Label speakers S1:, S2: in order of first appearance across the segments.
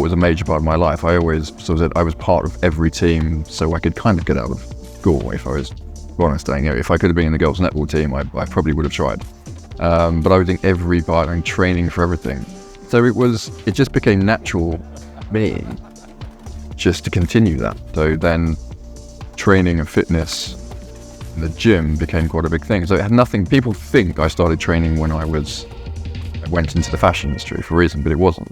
S1: was a major part of my life. I always sort of said I was part of every team, so I could kind of get out of school if I was honest. If I could have been in the girls' netball team, I probably would have tried. But I was in every part and training for everything. So it just became natural for me just to continue that. So then training and fitness in the gym became quite a big thing. So it had nothing, people think I started training when I went into the fashion industry for a reason, but it wasn't.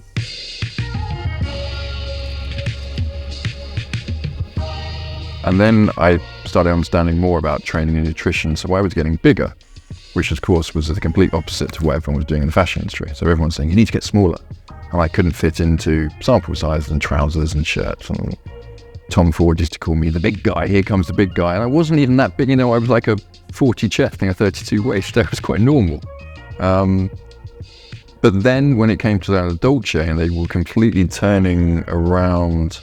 S1: And then I started understanding more about training and nutrition, so I was getting bigger, which of course was the complete opposite to what everyone was doing in the fashion industry. So everyone's saying, you need to get smaller. And I couldn't fit into sample sizes and trousers and shirts. And Tom Ford used to call me the big guy. Here comes the big guy. And I wasn't even that big, I was like a 40 chest and a 32 waist. That was quite normal. But then when it came to the Dolce, and they were completely turning around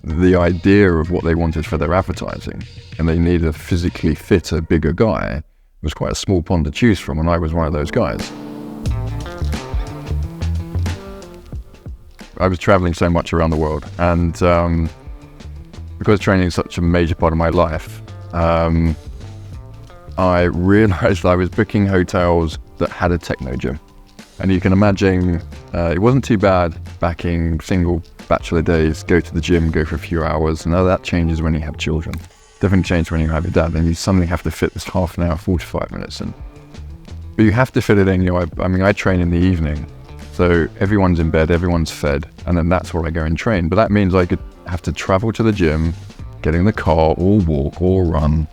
S1: the idea of what they wanted for their advertising, and they needed a physically fitter, bigger guy, it was quite a small pond to choose from, and I was one of those guys. I was traveling so much around the world, and because training is such a major part of my life, I realized I was booking hotels that had a Technogym. And you can imagine, it wasn't too bad back in single bachelor days, go to the gym, go for a few hours. Now that changes when you have children. Definitely changes when you have your dad. Then you suddenly have to fit this half an hour, 45 minutes in. But you have to fit it in, I train in the evening. So everyone's in bed, everyone's fed, and then that's where I go and train. But that means I could have to travel to the gym, get in the car, or walk, or run.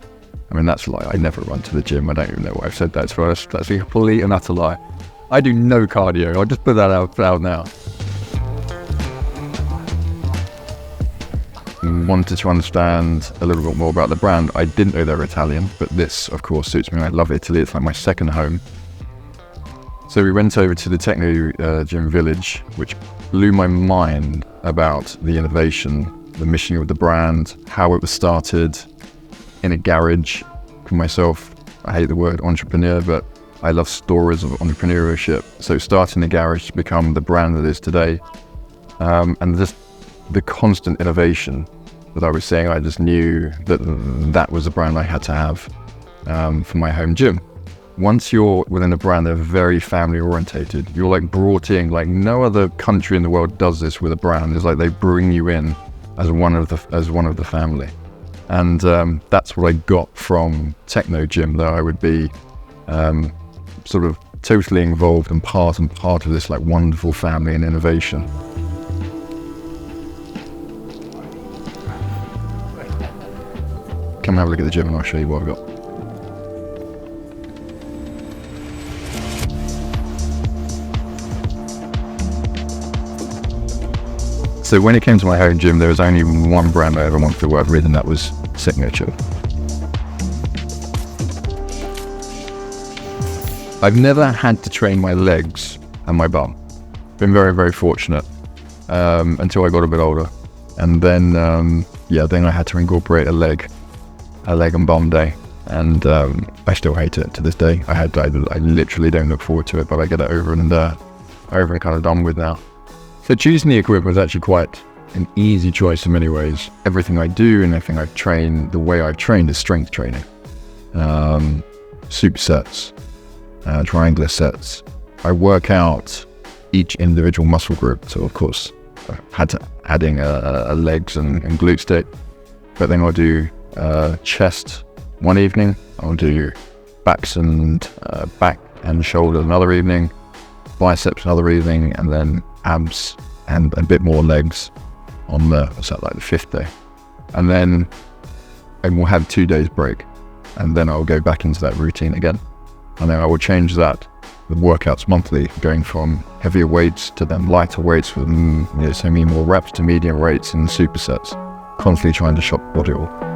S1: That's a lie. I never run to the gym. I don't even know why I've said that. So that's a complete and utter lie. I do no cardio. I'll just put that out now. Wanted to understand a little bit more about the brand. I didn't know they were Italian, but this, of course, suits me. I love Italy. It's like my second home. So we went over to the Technogym village, which blew my mind about the innovation, the mission of the brand, how it was started in a garage. For myself, I hate the word entrepreneur, but I love stories of entrepreneurship. So starting a garage to become the brand that it is today, and just the constant innovation that I was saying, I just knew that was the brand I had to have for my home gym. Once you're within a brand, they're very family orientated. You're like brought in, like no other country in the world does this with a brand. It's like they bring you in as one of the family. And that's what I got from Technogym, that I would be sort of totally involved and part of this like wonderful family and innovation. Come have a look at the gym and I'll show you what I've got. So when it came to my home gym, there was only one brand I ever wanted to work with, and that was Technogym. I've never had to train my legs and my bum. Been very, very fortunate until I got a bit older. And then, then I had to incorporate a leg and bum day. And I still hate it to this day. I literally don't look forward to it, but I get it over and kind of done with now. So choosing the equipment was actually quite an easy choice in many ways. Everything I do and everything I train, the way I've trained is strength training. Supersets, triangular sets. I work out each individual muscle group. So of course, I had to adding a legs and glutes day. But then I'll do chest one evening. I'll do back and shoulder another evening, biceps another evening, and then abs and a bit more legs on the fifth day. And then we'll have 2 days break, and then I'll go back into that routine again. And then I will change the workouts monthly, going from heavier weights to then lighter weights with so many more reps to medium weights and supersets, constantly trying to shock the body all.